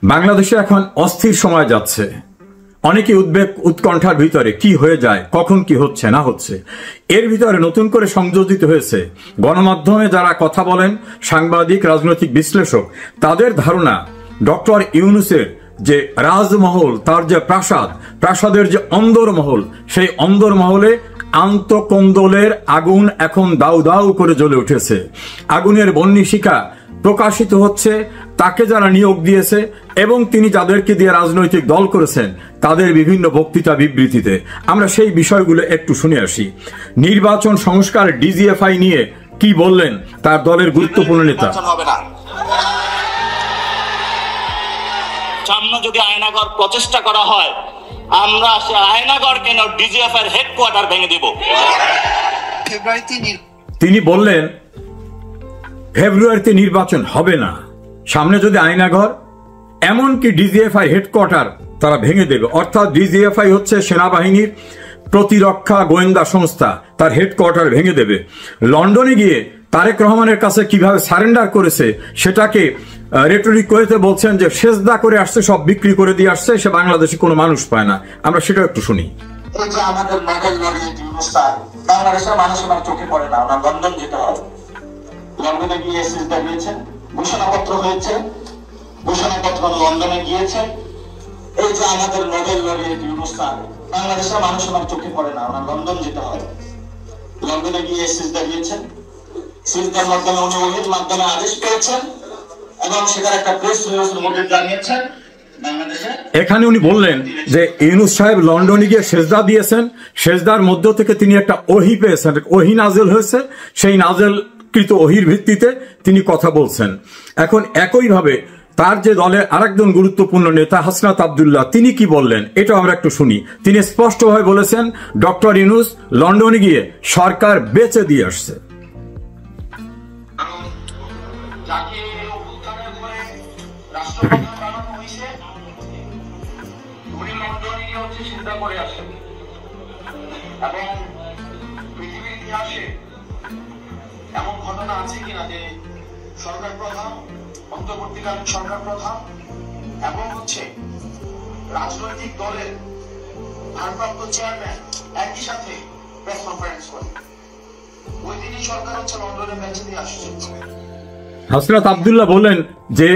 বাংলাদেশে এখন অস্থির সময় যাচ্ছে। অনেকে উদ্বেগ উৎকণ্ঠার ভিতরে কি হয়ে যায়, কখন কি হচ্ছে না হচ্ছে। এর ভিতরে নতুন করে সংযোজিত হয়েছে গণমাধ্যমে যারা কথা বলেন, সাংবাদিক, রাজনৈতিক বিশ্লেষক, তাদের ধারণা ডক্টর ইউনূসের যে রাজমহল, তার যে প্রাসাদের যে অন্দরমহল, সেই অন্দরমহলে আন্তঃকন্দলের আগুন এখন দাউ দাউ করে জ্বলে উঠেছে। আগুনের বহ্নিশিখা প্রকাশিত হচ্ছে তাকে যারা নিয়োগ দিয়েছে এবং তিনি যাদেরকে দিয়ে রাজনৈতিক দল করেছেন তাদের বিভিন্ন বক্তৃতা বিবৃতিতে। আমরা সেই বিষয়গুলো একটু শুনে আসি। নির্বাচন সংস্কার ডিজিএফআই নিয়ে কি বললেন তার দলের গুরুত্বপূর্ণ নেতা। সামনে যদি আয়নাগর প্রচেষ্টা করা হয়, আমরা সে আয়নাগর কেন ডিজিএফআই এর হেডকোয়ার্টার ভেঙে দেব। তিনি বললেন ফেব্রুয়ারিতে নির্বাচন হবে না, সামনে যদি আয়নাঘর, এমনকি ডিজিএফআই হেডকোয়ার্টার তারা ভেঙে দেবে। অর্থাৎ ডিজিএফআই হচ্ছে সেনাবাহিনীর প্রতিরক্ষা গোয়েন্দা সংস্থা, তার হেডকোয়ার্টার ভেঙে দেবে। লন্ডনে গিয়ে তারেক রহমানের কাছে কিভাবে সারেন্ডার করেছে সেটাকে রেটরিক করতে বলছেন যে সেজদা করে আসছে, সব বিক্রি করে দিয়ে আসছে, সে বাংলাদেশে কোনো মানুষ পায় না। আমরা সেটা একটু শুনি। এই যে আমাদের নোবেল লরিয়েট ইউনূস, বাংলাদেশের মানুষ আমার চোখে পড়ে না, ওনার লন্ডন যেতে হয়। লন্ডনে গিয়ে সিজদা দিয়েছেন, ঘোষণাপত্র হয়েছে, ঘোষণাপত্র লন্ডনে গিয়েছে। এই যে আমাদের নোবেল লরিয়েট ইউনূস, বাংলাদেশের মানুষ আমার চোখে পড়ে না, ওনার লন্ডন যেতে হয়। লন্ডনে গিয়ে সিজদা দিয়েছেন, সিজদার মাধ্যমে উনি ওহির মাধ্যমে আদেশ পেয়েছেন এবং সেটার একটা প্রেস রিলিজের মধ্যে জানিয়েছেন এখানে উনি বললেন যে ইউনূস সাহেব লন্ডনে গিয়ে সেজদা দিয়েছেন, সেজদার মধ্য থেকে তিনি একটা ওহি পেয়েছেন, ওহি নাজেল হয়েছে, সেই নাজেলকৃত ওহির ভিত্তিতে তিনি কথা বলছেন। এখন একইভাবে তার যে দলের আরেকজন গুরুত্বপূর্ণ নেতা হাসনাত আব্দুল্লাহ, তিনি কি বললেন এটা আমরা একটু শুনি। তিনি স্পষ্টভাবে বলেছেন ডক্টর ইউনূস লন্ডনে গিয়ে সরকার বেচে দিয়ে আসছে। পৃথিবীর ইতিহাসে এমন ঘটনা আছে কিনা যে সরকার প্রধান, অন্তর্বর্তীকালীন সরকার প্রধান এবং রাজনৈতিক দলের ভারপ্রাপ্ত চেয়ারম্যান একই সাথে প্রেস কনফারেন্স করে। ওই দিনই সরকার লন্ডনে বেঁচে দিয়ে আসছে। হাসনাত আব্দুল্লাহ বলেন যে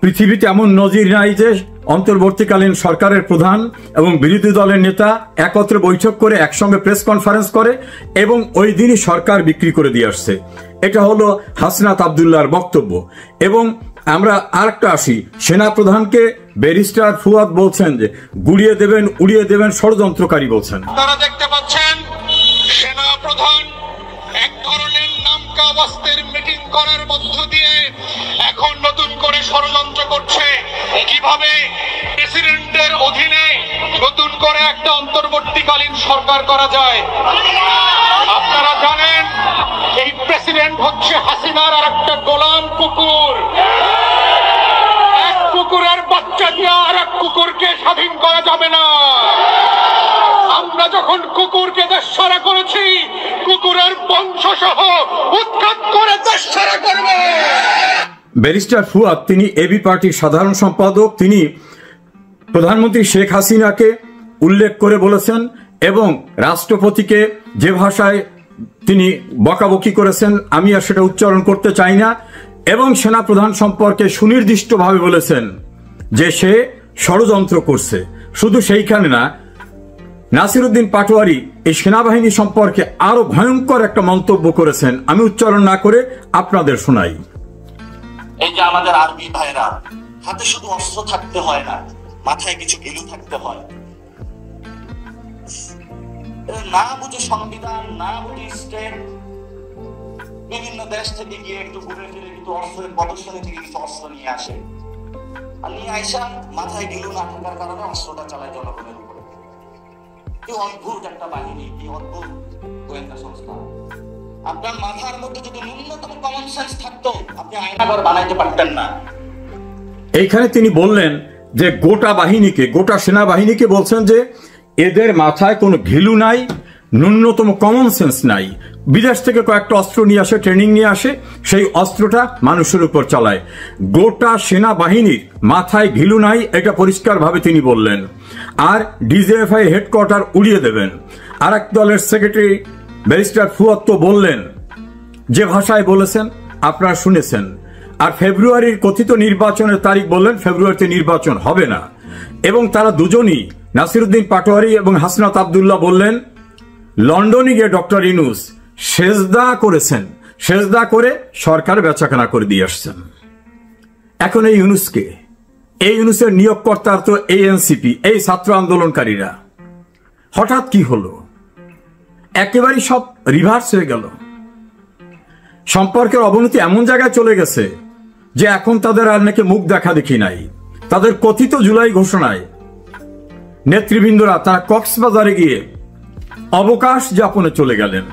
পৃথিবীতে এমন নজির নাই যে অন্তর্বর্তীকালীন সরকারের প্রধান এবং বিরোধী দলের নেতা একত্রে বৈঠক করে একসঙ্গে প্রেস কনফারেন্স করে এবং ওই দিনই সরকার বিক্রি করে দিয়ে আসছে। এটা হলো হাসনাত আব্দুল্লাহর বক্তব্য। এবং আমরা আরেকটা আসি, সেনা প্রধানকে ব্যারিস্টার ফুয়াদ বলছেন যে গুড়িয়ে দেবেন, উড়িয়ে দেবেন, ষড়যন্ত্রকারী বলছেন। আপনারা দেখতে পাচ্ছেন সেনা প্রধান এক ধরনের নামকাওয়াস্তের মিটিং করার মধ্য দিয়ে এখন নতুন করে ষড়যন্ত্র করছে কিভাবে প্রেসিডেন্টের অধীনে নতুন করে একটা অন্তর্বর্তীকালীন সরকার করা যায়। আপনারা জানেন এই প্রেসিডেন্ট হচ্ছে হাসিনার আর একটা গোলাম কুকুর। এক কুকুরের বাচ্চা দিয়ে আর এক কুকুরকে স্বাধীন করা যাবে না। আমরা যখন কুকুরকে দেশছাড়া করেছি, কুকুরের বংশ সহ উৎখাত করে দেশছাড়া করব। ব্যারিস্টার ফুয়াদ তিনি এবি পার্টির সাধারণ সম্পাদক, তিনি প্রধানমন্ত্রী শেখ হাসিনাকে উল্লেখ করে বলেছেন এবং রাষ্ট্রপতিকে যে ভাষায় তিনি বকাবকি করেছেন আমি আর সেটা উচ্চারণ করতে চাই না, এবং সেনাপ্রধান সম্পর্কে সুনির্দিষ্টভাবে বলেছেন যে সে ষড়যন্ত্র করছে। শুধু সেইখানে না, নাসিরউদ্দিন পাটোয়ারি এই সেনাবাহিনী সম্পর্কে আরো ভয়ঙ্কর একটা মন্তব্য করেছেন, আমি উচ্চারণ না করে আপনাদের শোনাই। এই যে আমাদের আর্মি ভাইরা, হাতে শুধু অস্ত্র থাকতে হয় না, মাথায় কিছু গিলু থাকতে হয়। না বুঝে সংবিধান, না বুঝে স্টেট, বিভিন্ন দেশ থেকে গিয়ে একটু ঘুরে ফিরে কিন্তু অস্ত্রের প্রদর্শনী থেকে কিছু অস্ত্র নিয়ে আসে, আর নিয়ে আইসা মাথায় গিলু না থাকার কারণে অস্ত্রটা চালায় জনগণের উপরে। কি অদ্ভুত একটা বাহিনী, কি অদ্ভুত গোয়েন্দা সংস্থা। আপনার মাথার মধ্যে যদি ন্যূনতম কমন সেন্স থাকতো, আপনি আয়নাঘর বানাইতে পারতেন না। এইখানে তিনি বললেন যে গোটা বাহিনীকে, গোটা সেনাবাহিনীকে বলছেন যে এদের মাথায় কোনো ঘিলু নাই, ন্যূনতম কমন সেন্স নাই। বিদেশ থেকে কয়েকটা অস্ত্র নিয়ে আসে, ট্রেনিং নিয়ে আসে, সেই অস্ত্রটা মানুষের উপর চালায়। গোটা সেনাবাহিনীর মাথায় ঘিলু নাই, এটা পরিষ্কারভাবে তিনি বললেন। আর ডিজিএফআই হেডকোয়ার্টার উড়িয়ে দেবেন। আর এক দলের সেক্রেটারি ব্যারিস্টার ফুয়াদ তো বললেন, যে ভাষায় বলেছেন আপনারা শুনেছেন। আর ফেব্রুয়ারির কথিত নির্বাচনের তারিখ বললেন ফেব্রুয়ারিতে নির্বাচন হবে না। এবং তারা দুজনই, নাসিরউদ্দিন পাটোয়ারি এবং হাসনাত আব্দুল্লাহ বললেন লন্ডনে গিয়ে ডক্টর ইউনূস সেজদা করেছেন, সেজদা করে সরকার বেচাকেনা করে দিয়ে আসছেন। এখন এই ইউনূসকে, এই ইউনূসের নিয়োগকর্তা তো এই এনসিপি, এই ছাত্র আন্দোলনকারীরা। হঠাৎ কি হলো? একেবারেই সব রিভার্স হয়ে গেল। সম্পর্কের অবনতি এমন জায়গায় চলে গেছে যে এখন তাদের আর নাকি মুখ দেখা দেখি নাই। তাদের কথিত জুলাই ঘোষণায় নেতৃবৃন্দরা তারা কক্সবাজারে গিয়ে অবকাশ যাপনে চলে গেলেন।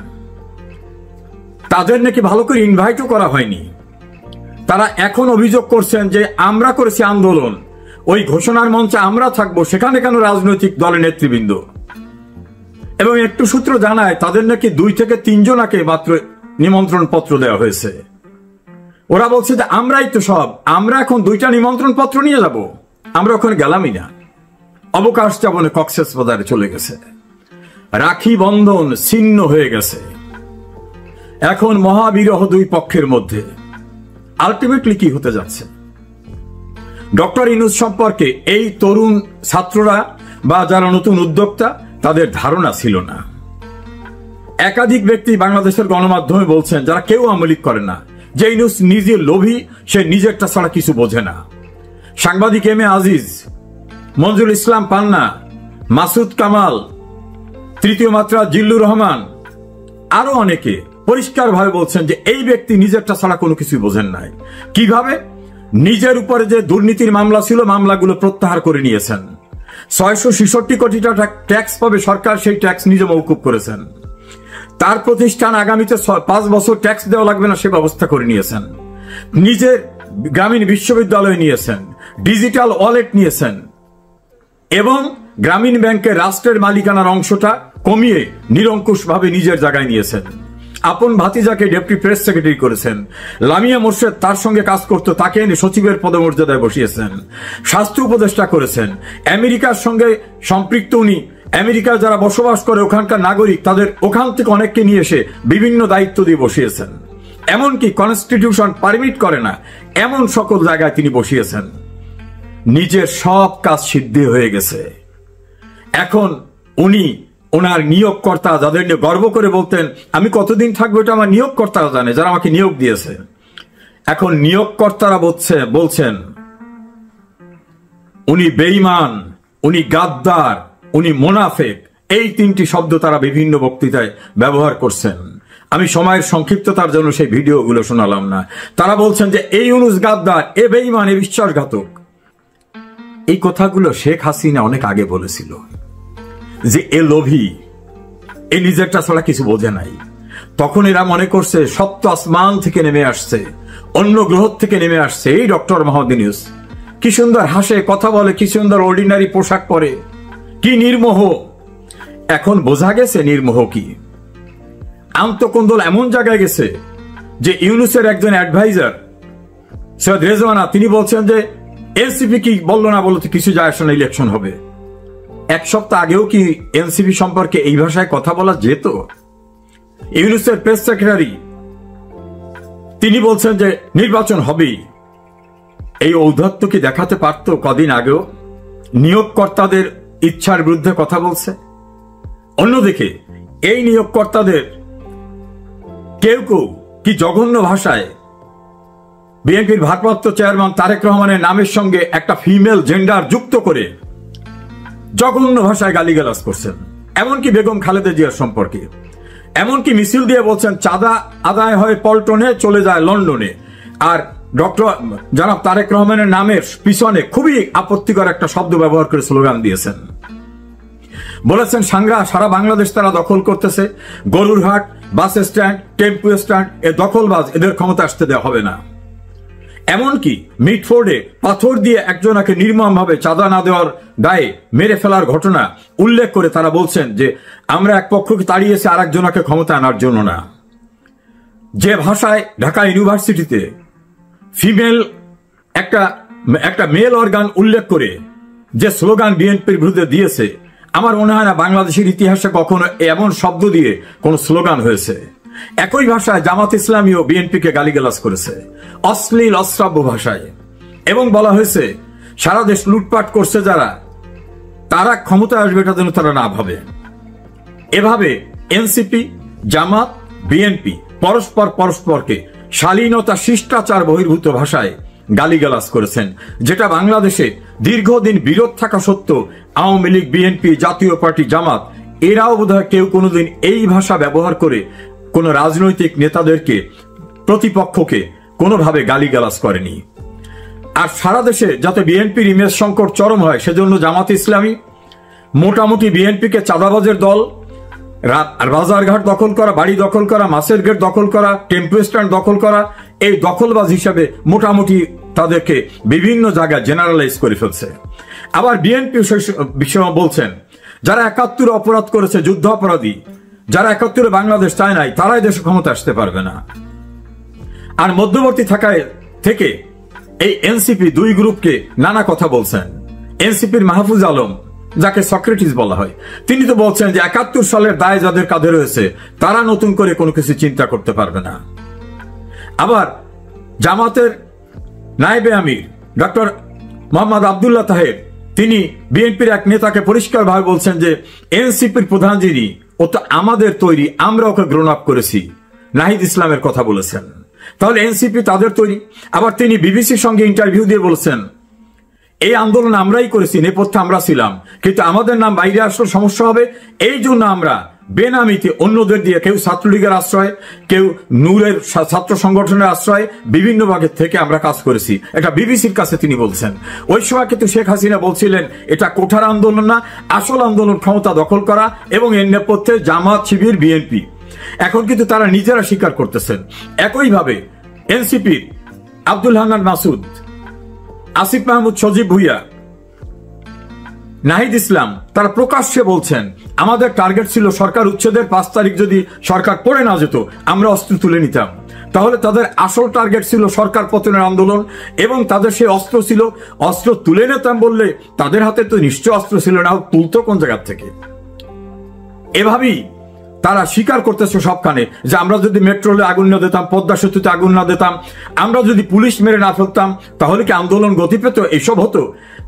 তাদের নাকি ভালো করে ইনভাইটও করা হয়নি। তারা এখন অভিযোগ করছেন যে আমরা করেছি আন্দোলন, ওই ঘোষণার মঞ্চে আমরা থাকবো, সেখানে কেন রাজনৈতিক দলের নেতৃবৃন্দ? এবং একটু সূত্র জানায় তাদের নাকি 2 থেকে 3 জনাকে মাত্র নিমন্ত্রণ পত্র দেওয়া হয়েছে। ওরা বলছে যে আমরাই তো সব, আমরা এখন 2টা নিমন্ত্রণ পত্র নিয়ে যাব, আমরা ওখানে গেলামই না। অবকাশ যাপনে কক্সবাজারে চলে গেছে। রাখি বন্ধন ছিন্ন হয়ে গেছে। এখন মহাবিরহ 2 পক্ষের মধ্যে। আলটিমেটলি কি হতে যাচ্ছে? ডক্টর ইউনূস সম্পর্কে এই তরুণ ছাত্ররা বা যারা নতুন উদ্যোক্তা, তাদের ধারণা ছিল না। একাধিক ব্যক্তি বাংলাদেশের গণমাধ্যমে বলছেন, যারা কেউ আমলিক করে না, যে ইউনূস নিজে লোভী, সে নিজেরটা ছাড়া কিছু বোঝে না। সাংবাদিক এম এ আজিজ, মঞ্জুল ইসলাম পান্না, মাসুদ কামাল, তৃতীয় মাত্রা জিল্লুর রহমান, আরো অনেকে পরিষ্কারভাবে বলছেন যে এই ব্যক্তি নিজেরটা ছাড়া কোনো কিছু বোঝেন নাই। কিভাবে? নিজের উপরে যে দুর্নীতির মামলা ছিল, মামলাগুলো প্রত্যাহার করে নিয়েছেন। 666 কোটি টাকা ট্যাক্স পাবে সরকার, সেই ট্যাক্স নিজে মওকুফ করেছেন। তার প্রতিষ্ঠান আগামীতে 5 বছর ট্যাক্স দেওয়া লাগবে না, সে ব্যবস্থা করে নিয়েছেন। নিজের গ্রামীণ বিশ্ববিদ্যালয় নিয়েছেন, ডিজিটাল ওয়ালেট নিয়েছেন, এবং গ্রামীণ ব্যাংকের রাষ্ট্রের মালিকানার অংশটা কমিয়ে নিরঙ্কুশভাবে নিজের জায়গায় নিয়েছেন। আপন ভাতিজাকে ডেপুটি প্রেস সেক্রেটারি করেছেন। লামিয়া মোর্শেদ তার সঙ্গে কাজ করত, তাকে এনে সচিবের পদমর্যাদায় বসিয়েছেন। স্বাস্থ্য উপদেষ্টা করেছেন। আমেরিকার সঙ্গে সম্পৃক্ত উনি, আমেরিকায় যারা বসবাস করে ওখানকার নাগরিক, তাদের ওখান থেকে অনেককে নিয়ে এসে বিভিন্ন দায়িত্ব দিয়ে বসিয়েছেন। এমনকি কনস্টিটিউশন পারমিট করে না এমন সকল জায়গায় তিনি বসিয়েছেন। নিজের সব কাজ সিদ্ধি হয়ে গেছে। এখন উনি ওনার নিয়োগকর্তা, যাদের নিয়ে গর্ব করে বলতেন আমি কতদিন থাকবো এটা আমার নিয়োগকর্তারা জানে, যারা আমাকে নিয়োগ দিয়েছে। এখন নিয়োগকর্তারা বলছেন উনি বেঈমান, উনি গাদ্দার, উনি মুনাফিক। এই 3টি শব্দ তারা বিভিন্ন বক্তৃতায় ব্যবহার করছেন। আমি সময়ের সংক্ষিপ্ততার জন্য সেই ভিডিওগুলো শোনালাম না। তারা বলছেন যে এই ইউনূস গাদ্দার, এ বেঈমান, এ বিশ্বাসঘাতক। এই কথাগুলো শেখ হাসিনা অনেক আগে বলেছিল যে এ লোভী, এ নিজেরটা ছাড়া কিছু বোঝে নাই। তখন এরা মনে করছে সপ্ত আসমান থেকে নেমে আসছে, অন্য গ্রহ থেকে নেমে আসছে এই ডক্টর মোহাম্মদ ইউনূস। কি সুন্দর হাসে, কথা বলে, কি সুন্দর অর্ডিনারি পোশাক পরে, কি নির্মোহ। এখন বোঝা গেছে নির্মোহ কি। আন্তঃকন্দল এমন জায়গায় গেছে যে ইউনূসের একজন অ্যাডভাইজার সৈয়দ রেজওয়ানা, তিনি বলছেন যে এনসিপি কি বললো না বলতে কিছু যায় আসে না, ইলেকশন হবে। 1 সপ্তাহ আগেও কি এনসিপি সম্পর্কে এই ভাষায় কথা বলা যেত? ইউনূসের প্রেস সেক্রেটারি তিনি বলছেন যে নির্বাচন হবেই। এই ঔদ্ধত্য কি দেখাতে পারত কদিন আগেও? নিয়োগকর্তাদের ইচ্ছার বিরুদ্ধে কথা বলছে। অন্যদিকে এই নিয়োগকর্তাদের কেউ কেউ কি জঘন্য ভাষায় বিএনপির ভারপ্রাপ্ত চেয়ারম্যান তারেক রহমানের নামের সঙ্গে একটা ফিমেল জেন্ডার যুক্ত করে জঘন্য ভাষায় গালিগালাজ করছেন। এমনকি বেগম খালেদা জিয়ার সম্পর্কে, এমনকি মিছিল দিয়ে বলছেন চাঁদা আদায় হয় পল্টনে, চলে যায় লন্ডনে। আর ডক্টর জনাব তারেক রহমানের নামের পিছনে খুবই আপত্তিকর একটা শব্দ ব্যবহার করে স্লোগান দিয়েছেন। বলেছেন সারা বাংলাদেশ তারা দখল করতেছে, গরুরহাট, বাস স্ট্যান্ড, টেম্পু স্ট্যান্ড, এ দখলবাজ, এদের ক্ষমতা আসতে দেওয়া হবে না। এমনকি মিটফোর্ডে পাথর দিয়ে একজনকে নির্মমভাবে চাঁদা না দেওয়ার দায়ে মেরে ফেলার ঘটনা উল্লেখ করে তারা বলছেন যে আমরা এক পক্ষকে তাড়িয়েছি আর একজনকে ক্ষমতা আনার জন্য না। যে ভাষায় ঢাকা ইউনিভার্সিটিতে ফিমেল একটা মেল অর্গান উল্লেখ করে যে স্লোগান বিএনপির বিরুদ্ধে দিয়েছে, আমার মনে হয় না বাংলাদেশের ইতিহাসে কখনো এমন শব্দ দিয়ে কোন স্লোগান হয়েছে। একই ভাষায় জামাত ইসলামীও বিএনপিকে গালিগালাজ করেছে অশ্লীল অশ্রাব্য ভাষায়, এবং বলা হয়েছে সারা দেশ লুটপাট করছে যারা, তারা ক্ষমতায় আসবে এটা যেন তারা না ভাবে। এভাবে এনসিপি, জামাত, বিএনপি পরস্পরকে শালীনতা শিষ্টাচার বহির্ভূত ভাষায় গালিগালাজ করেছেন, যেটা বাংলাদেশে দীর্ঘদিন বিরোধ থাকা সত্ত্বেও আওয়ামী লীগ, বিএনপি, জাতীয় পার্টি, জামাত এরাও বোধহয় কেউ কোনোদিন এই ভাষা ব্যবহার করে কোন রাজনৈতিক নেতাদেরকে, প্রতিপক্ষকে কোনোভাবে গালিগালাজ করেনি। আর সারা দেশে যাতে বিএনপির ইমেজ সংকট চরম হয় সেজন্য জামাত ইসলামী মোটামুটি বিএনপিকে চাঁদাবাজের দল, বাজারঘাট দখল করা, বাড়ি দখল করা, মাছের গেট দখল করা, টেম্পো স্ট্যান্ড দখল করা, এই দখলবাজ হিসাবে মোটামুটি তাদেরকে বিভিন্ন জায়গায় জেনারেলাইজ করে ফেলছে। আবার বিএনপি বিষয় বলছেন যারা ৭১ অপরাধ করেছে, যুদ্ধ অপরাধী, যারা ৭১ বাংলাদেশ চায় নাই, তারাই দেশে ক্ষমতা আসতে পারবে না। আর মধ্যবর্তী থেকে এই এনসিপি দুই গ্রুপকে নানা কথা বলছেন। এনসিপির মাহফুজ আলম, যাকে সক্রেটিস বলা হয়, তিনি তো বলছেন যে ৭১ সালের দায় যাদের কাঁধে রয়েছে তারা নতুন করে কোনো কিছু চিন্তা করতে পারবে না। আবার জামাতের নায়েবে আমির ডক্টর মোহাম্মদ আব্দুল্লাহ তাহের, তিনি বিএনপির এক নেতাকে পরিষ্কারভাবে বলছেন যে এনসিপির প্রধান যিনি, ও তো আমাদের তৈরি, আমরা ওকে গ্রোন আপ করেছি, নাহিদ ইসলামের কথা বলেছেন। তাহলে এনসিপি তাদের তৈরি। আবার তিনি বিবিসির সঙ্গে ইন্টারভিউ দিয়ে বলছেন এই আন্দোলন আমরাই করেছি, নেপথ্যে আমরা ছিলাম, কিন্তু আমাদের নাম বাইরে আসলে সমস্যা হবে, এই জন্য আমরা বেনামিতে অন্যদের দিয়ে, কেউ ছাত্রলীগের আশ্রয়, কেউ নূরের ছাত্র সংগঠনের আশ্রয়, বিভিন্ন ভাগের থেকে আমরা কাজ করেছি। এটা বিবিসির কাছে তিনি বলছেন। ওই সময় কিন্তু শেখ হাসিনা বলছিলেন এটা কোঠার আন্দোলন না, আসল আন্দোলন ক্ষমতা দখল করা, এবং এর নেপথ্যে জামাত, শিবির, বিএনপি। এখন কিন্তু তারা নিজেরা স্বীকার করতেছেন। একইভাবে এনসিপির আব্দুল হান্নান মাসুদ, আসিফ মাহমুদ, সজীব ভুইয়া, নাহিদ ইসলাম, তারা প্রকাশ্যে বলছেন আমাদের টার্গেট ছিল সরকার উচ্ছেদের ৫ তারিখ যদি সরকার পড়ে না যেত আমরা অস্ত্র তুলে নিতাম। তাহলে তাদের আসল টার্গেট ছিল সরকার পতনের আন্দোলন, এবং তাদের সেই অস্ত্র ছিল অস্ত্র তুলে নিতাম বললে তাদের হাতে তো নিশ্চয় অস্ত্র ছিল না, তুলতো কোন জায়গা থেকে। এভাবেই তারা স্বীকার করতেছে সবখানে যে আমরা যদি মেট্রোলে আগুন না দিতাম, পদ্মা সেতুতে আগুন না দিতাম, আমরা যদি পুলিশ মেরে না ফেলতাম, তাহলে কি আন্দোলন গতি পেত? এসব হতো?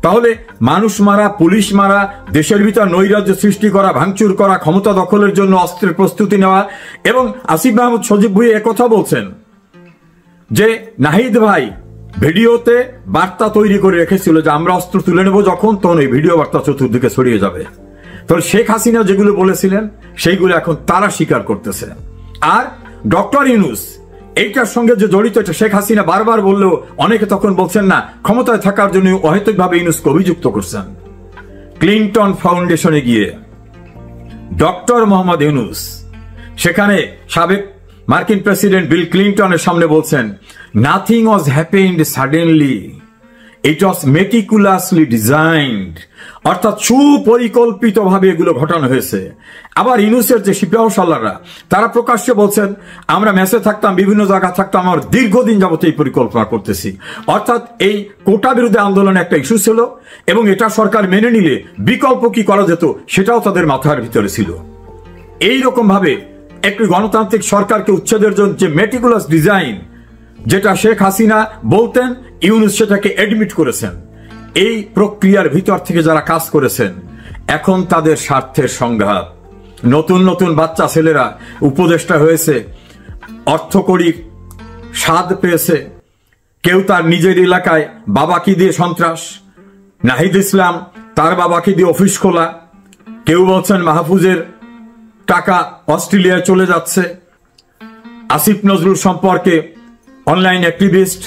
তাহলে মানুষ মারা, পুলিশ মারা, দেশের ভিতর নৈরাজ্য সৃষ্টি করা, ভাঙচুর করা, ক্ষমতা দখলের জন্য অস্ত্রের প্রস্তুতি নেওয়া। এবং আসিফ মাহমুদ, সজীব ভুইয়া একথা বলছেন যে নাহিদ ভাই ভিডিওতে বার্তা তৈরি করে রেখেছিল যে আমরা অস্ত্র তুলে নেব যখন, তখন এই ভিডিও বার্তা চতুর্দিকে ছড়িয়ে যাবে। তাহলে শেখ হাসিনা যেগুলো বলেছিলেন সেইগুলো এখন তারা স্বীকার করতেছে। আর ডক্টর ইউনূস এইটার সঙ্গে যে জড়িত, এটা শেখ হাসিনা বারবার বললেও অনেকে তখন বলছেন না, ক্ষমতায় থাকার জন্য অহেতুকভাবে ইউনূসকে অভিযুক্ত করছেন। ক্লিনটন ফাউন্ডেশনে গিয়ে ডক্টর মোহাম্মদ ইউনূস সেখানে সাবেক মার্কিন প্রেসিডেন্ট বিল ক্লিনটনের সামনে বলছেন নাথিং ওয়াজ হ্যাপেন্ড সাডেনলি, ইট ওয়াজ মেটিকুলাসলি ডিজাইনড, অর্থাৎ সুপরিকল্পিতভাবে এগুলো ঘটানো হয়েছে। আবার ইউনূসের যে সিপাহসালাররা, তারা প্রকাশ্যে বলছেন আমরা মেসে থাকতাম, বিভিন্ন জায়গা থাকতাম, আমার দীর্ঘদিন যাবত এই পরিকল্পনা করতেছি। অর্থাৎ এই কোটা বিরোধী আন্দোলন একটা ইস্যু ছিল, এবং এটা সরকার মেনে নিলে বিকল্প কি করা যেত সেটাও তাদের মাথার ভিতরে ছিল। এইরকম ভাবে একটি গণতান্ত্রিক সরকারকে উচ্ছেদের জন্য যে মেটিকুলাস ডিজাইন, যেটা শেখ হাসিনা বলতেন, ইউনূস সেটাকে এডমিট করেছেন। এই প্রক্রিয়ার ভিতর থেকে যারা কাজ করেছেন, এখন তাদের স্বার্থের সংঘাত। নতুন নতুন বাচ্চা ছেলেরা উপদেষ্টা হয়েছে, অর্থকড়ির স্বাদ পেয়েছে, কেউ তার নিজের এলাকায় বাবাকে দিয়ে সন্ত্রাস, নাহিদ ইসলাম তার বাবাকে দিয়ে অফিস খোলা, কেউ বলছেন মাহফুজের টাকা অস্ট্রেলিয়ায় চলে যাচ্ছে। আসিফ নজরুল সম্পর্কে অনলাইন অ্যাক্টিভিস্ট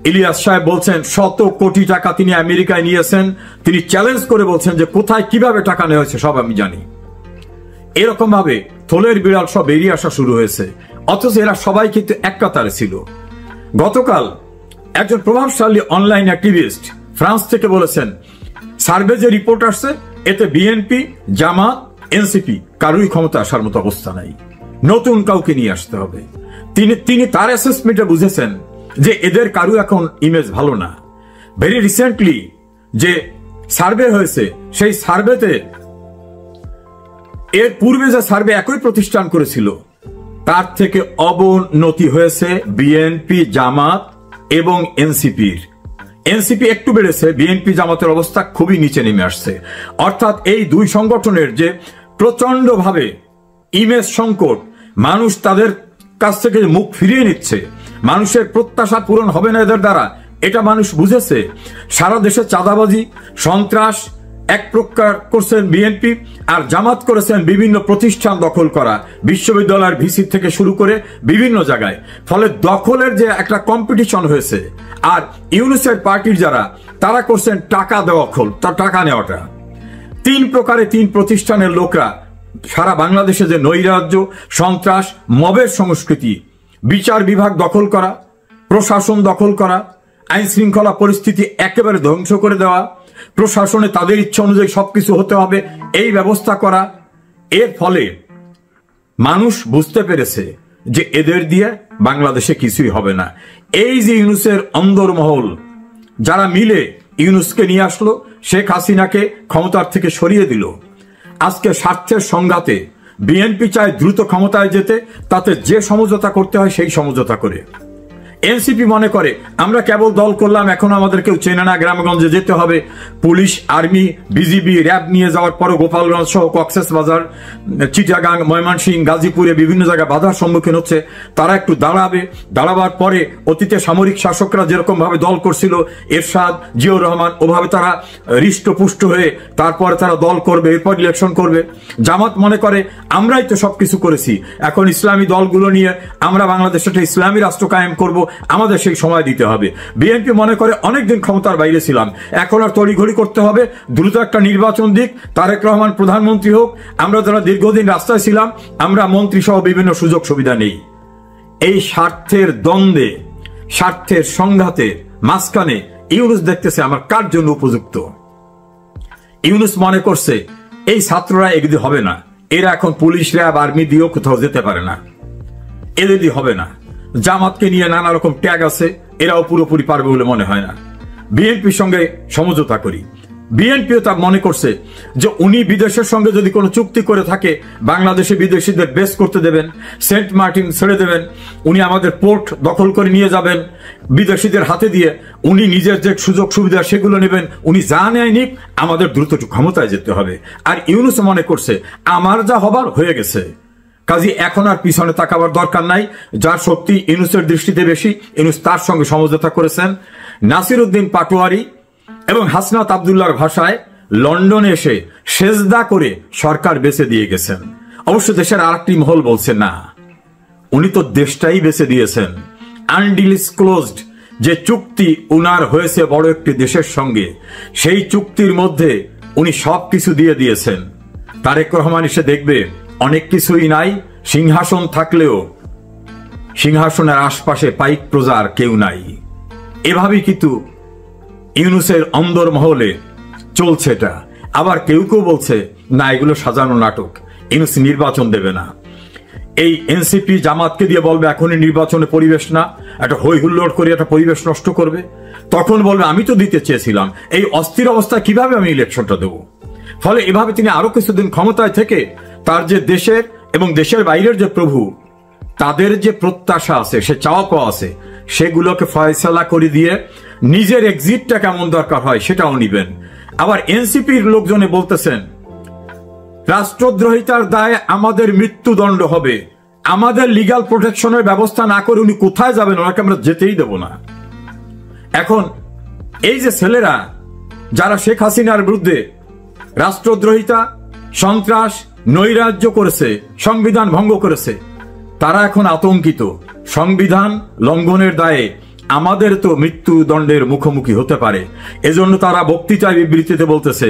ইলিয়াস সাহেব বলছেন 100 কোটি টাকা তিনি আমেরিকায় নিয়েছেন। তিনি চ্যালেঞ্জ করে বলছেন যে কোথায় কিভাবে টাকা নেওয়া হয়েছে সব আমি জানি। এরকম ভাবে থলের বিড়াল সব বেরিয়ে আসা শুরু হয়েছে, অথচ এরা সবাই কিন্তু এক কাতারে ছিল। গতকাল একজন প্রভাবশালী অনলাইন অ্যাক্টিভিস্ট ফ্রান্স থেকে বলেছেন, সার্ভে যে রিপোর্ট আসছে এতে বিএনপি, জামাত, এনসিপি কারোই ক্ষমতা আসার মতো অবস্থা নাই, নতুন কাউকে নিয়ে আসতে হবে। তিনি তার অ্যাসেসমেন্টে বুঝেছেন যে এদের কারো এখন ইমেজ ভালো না। ভেরি রিসেন্টলি যে সার্ভে হয়েছে, সেই সার্ভেতে এর পূর্বে যে সার্ভে একই প্রতিষ্ঠান করেছিল তার থেকে অবনতি হয়েছে বিএনপি, জামাত এবং এনসিপির। এনসিপি একটু বেড়েছে, বিএনপি জামাতের অবস্থা খুবই নিচে নেমে আসছে। অর্থাৎ এই দুই সংগঠনের যে প্রচন্ডভাবে ইমেজ সংকট, মানুষ তাদের কাছ থেকে মুখ ফিরিয়ে নিচ্ছে, মানুষের প্রত্যাশা পূরণ হবে না এদের দ্বারা, এটা মানুষ বুঝেছে। সারা দেশে চাঁদাবাজি, সন্ত্রাস এক প্রকার করছেন বিএনপি, আর জামাত করেছেন বিভিন্ন প্রতিষ্ঠান দখল করা, বিশ্ববিদ্যালয়ের ভিসি থেকে শুরু করে বিভিন্ন জায়গায়। ফলে দখলের যে একটা কম্পিটিশন হয়েছে, আর ইউনুসের পার্টির যারা তারা করছেন টাকা দেওয়া খোল, তার টাকা নেওয়াটা। তিন প্রকারে তিন প্রতিষ্ঠানের লোকরা সারা বাংলাদেশে যে নৈরাজ্য, সন্ত্রাস, মবের সংস্কৃতি, বিচার বিভাগ দখল করা, প্রশাসন দখল করা, আইন শৃঙ্খলা পরিস্থিতি একেবারে ধ্বংস করে দেওয়া, প্রশাসনে তাদের ইচ্ছা অনুযায়ী সবকিছু হতে হবে এই ব্যবস্থা করা। এর ফলে মানুষ বুঝতে পেরেছে যে এদের দিয়ে বাংলাদেশে কিছুই হবে না। এই যে ইউনুসের অন্দরমহল যারা মিলে ইউনুসকে নিয়ে আসলো, শেখ হাসিনাকে ক্ষমতার থেকে সরিয়ে দিল, আজকে স্বার্থের সংঘাতে বিএনপি চায় দ্রুত ক্ষমতায় যেতে, তাতে যে সমঝোতা করতে হয় সেই সমঝোতা করে। এনসিপি মনে করে আমরা কেবল দল করলাম, এখন আমাদের কেউ চেনে না, গ্রামগঞ্জে যেতে হবে। পুলিশ, আর্মি, বিজিবি, র্যাব নিয়ে যাওয়ার পরও গোপালগঞ্জ সহ কক্সবাজার, চিটাগাং, ময়মনসিংহ, গাজীপুরে বিভিন্ন জায়গায় বাধার সম্মুখীন হচ্ছে। তারা একটু দাঁড়াবার পরে অতীতে সামরিক শাসকরা যেরকম ভাবে দল করছিল, এরশাদ, জিয়াউর রহমান, ওভাবে তারা হৃষ্টপুষ্ট হয়ে তারপরে তারা দল করবে, এরপর ইলেকশন করবে। জামাত মনে করে আমরাই তো সবকিছু করেছি, এখন ইসলামী দলগুলো নিয়ে আমরা বাংলাদেশে একটা ইসলামী রাষ্ট্র কায়েম করব, আমাদের সেই সময় দিতে হবে। বিএনপি মনে করে অনেকদিন ক্ষমতার বাইরে ছিলাম, এখন আর তড়িঘড়ি করতে হবে, দ্রুত একটা নির্বাচন দিক, তারেক রহমান প্রধানমন্ত্রী হোক, আমরা যারা দীর্ঘদিন রাস্তায় ছিলাম আমরা মন্ত্রী সহ বিভিন্ন সুযোগ সুবিধা নেই। এই স্বার্থের দ্বন্দ্বে, স্বার্থের সংঘাতে মাঝখানে ইউনুস দেখতেছে আমার কার জন্য উপযুক্ত। ইউনুস মনে করছে এই ছাত্ররা এগুলি হবে না, এরা এখন পুলিশ, র্যাব, আর্মি দিয়েও কোথাও যেতে পারে না, এদের দিয়ে হবে না। জামাতকে নিয়ে নানা রকম ট্যাগ আছে, এরাও পুরোপুরি পারবে বলে মনে হয় না, বিএনপির সঙ্গে সমঝোতা করি। বিএনপিও তা মনে করছে যে উনি বিদেশের সঙ্গে যদি কোনো চুক্তি করে থাকে, বাংলাদেশে বিদেশিদের বেস করতে দেবেন, সেন্ট মার্টিন ছেড়ে দেবেন, উনি আমাদের পোর্ট দখল করে নিয়ে যাবেন বিদেশিদের হাতে দিয়ে, উনি নিজের যে সুযোগ সুবিধা সেগুলো নেবেন, উনি যা নেয় নিক, আমাদের দ্রুত ক্ষমতায় যেতে হবে। আর ইউনুস মনে করছে আমার যা হবার হয়ে গেছে, কাজী এখন আর পিছনে তাকাবার দরকার নাই। যার শক্তি ইউনুসের দৃষ্টিতে বেশি, ইউনুস তার সঙ্গে সমঝোতা করেছেন। নাসির উদ্দিন পাটোয়ারি এবং হাসনাত আবদুল্লাহর ভাষায় লন্ডনে এসে সেজদা করে সরকার বেঁচে দিয়ে গেছেন। অবশ্য দেশের আরেকটি মহল বলছে না, উনি তো দেশটাই বেঁচে দিয়েছেন। আনডিসক্লোজড যে চুক্তি উনার হয়েছে বড় একটি দেশের সঙ্গে, সেই চুক্তির মধ্যে উনি সবকিছু দিয়ে দিয়েছেন। তারেক রহমান এসে দেখবে অনেক কিছুই নাই, সিংহাসন থাকলেও সিংহাসনের আশপাশে পাইক প্রজার কেউ নাই। এভাবেই কিন্তু ইউনুসের অন্দরমহলে চলছে এটা। আবার কেউ কেউ বলছে না, এগুলো সাজানো নাটক, ইউনুস নির্বাচন দেবে না। এই এনসিপি জামাতকে দিয়ে বলবে এখনই নির্বাচনে পরিবেশ না, একটা হই হুল্লোড় করে একটা পরিবেশ নষ্ট করবে, তখন বলবে আমি তো দিতে চেয়েছিলাম, এই অস্থির অবস্থায় কিভাবে আমি ইলেকশনটা দেব। ফলে এভাবে তিনি আরো কিছুদিন ক্ষমতায় থেকে তার যে দেশের এবং দেশের বাইরের যে প্রভু, তাদের যে প্রত্যাশা আছে, সে চাওয়া পাওয়া আছে, সেগুলোকে ফয়সালা করে দিয়ে নিজের এক্সিটটা কেমন দরকার হয় সেটাও নিবেন। আবার এনসিপির লোকজনে বলতেছেন রাষ্ট্রদ্রোহিতার দায়ে আমাদের মৃত্যুদণ্ড হবে, আমাদের লিগ্যাল প্রোটেকশনের ব্যবস্থা না করে উনি কোথায় যাবেন, ওনাকে আমরা যেতেই দেব না। এখন এই যে ছেলেরা যারা শেখ হাসিনার বিরুদ্ধে রাষ্ট্রদ্রোহিতা, সন্ত্রাস, নৈরাজ্য করেছে, সংবিধান ভঙ্গ করেছে, তারা এখন আতঙ্কিত। সংবিধান লঙ্ঘনের দায়ে আমাদের তো মৃত্যুদণ্ডের মুখোমুখি হতে পারে, এজন্য তারা বক্তৃতায় বিবৃতিতে বলতেছে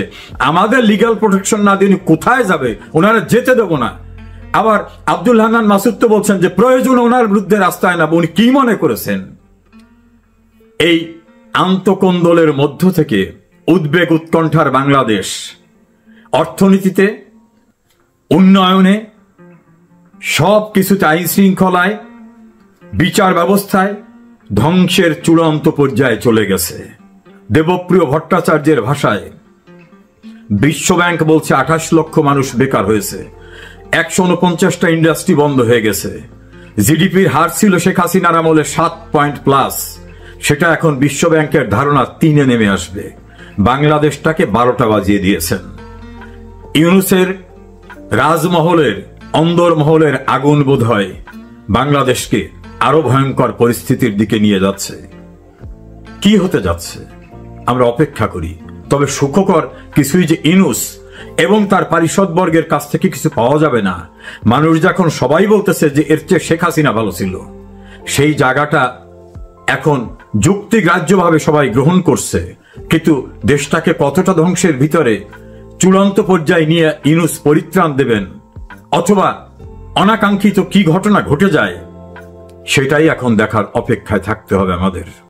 আমাদের লিগ্যাল প্রোটেকশন না দিয়ে কোথায় যাবে, ওনারা যেতে দেব না। আবার আব্দুল হান্নান মাসুদ তো বলছেন যে প্রয়োজন ওনার বিরুদ্ধে রাস্তায় নামবো। উনি কি মনে করেছেন এই আন্তকোন্দলের মধ্য থেকে উদ্বেগ উৎকণ্ঠার বাংলাদেশ অর্থনীতিতে, উন্নয়নে, সব কিছুতে, আইন শৃঙ্খলায়, বিচার ব্যবস্থায় ধ্বংসের চূড়ান্ত পর্যায়ে চলে গেছে। দেবপ্রিয় ভট্টাচার্যের ভাষায় বিশ্বব্যাংক বলছে 28 লক্ষ মানুষ বেকার হয়েছে, 149টা ইন্ডাস্ট্রি বন্ধ হয়ে গেছে। জিডিপির হার ছিল শেখ হাসিনার আমলে 7 পয়েন্ট প্লাস, সেটা এখন বিশ্বব্যাংকের ধারণা 3-এ নেমে আসবে। বাংলাদেশটাকে 12টা বাজিয়ে দিয়েছেন। ইউনূসের রাজমহলের, অন্দরমহলের আগুন বোধহয় বাংলাদেশকে আরো ভয়ঙ্কর পরিস্থিতির দিকে নিয়ে যাচ্ছে। কি হতে যাচ্ছে আমরা অপেক্ষা করি। তবে সুখকর কিছুই যে ইউনূস এবং তার পারিষদবর্গের কাছ থেকে কিছু পাওয়া যাবে না। মানুষ যখন সবাই বলতেছে যে এর চেয়ে শেখ হাসিনা ভালো ছিল, সেই জায়গাটা এখন যুক্তিগ্রাহ্যভাবে সবাই গ্রহণ করছে। কিন্তু দেশটাকে কতটা ধ্বংসের ভিতরে চূড়ান্ত পর্যায়ে নিয়ে ইউনূস পরিত্রাণ দেবেন, অথবা অনাকাঙ্ক্ষিত কি ঘটনা ঘটে যায়, সেটাই এখন দেখার অপেক্ষায় থাকতে হবে আমাদের।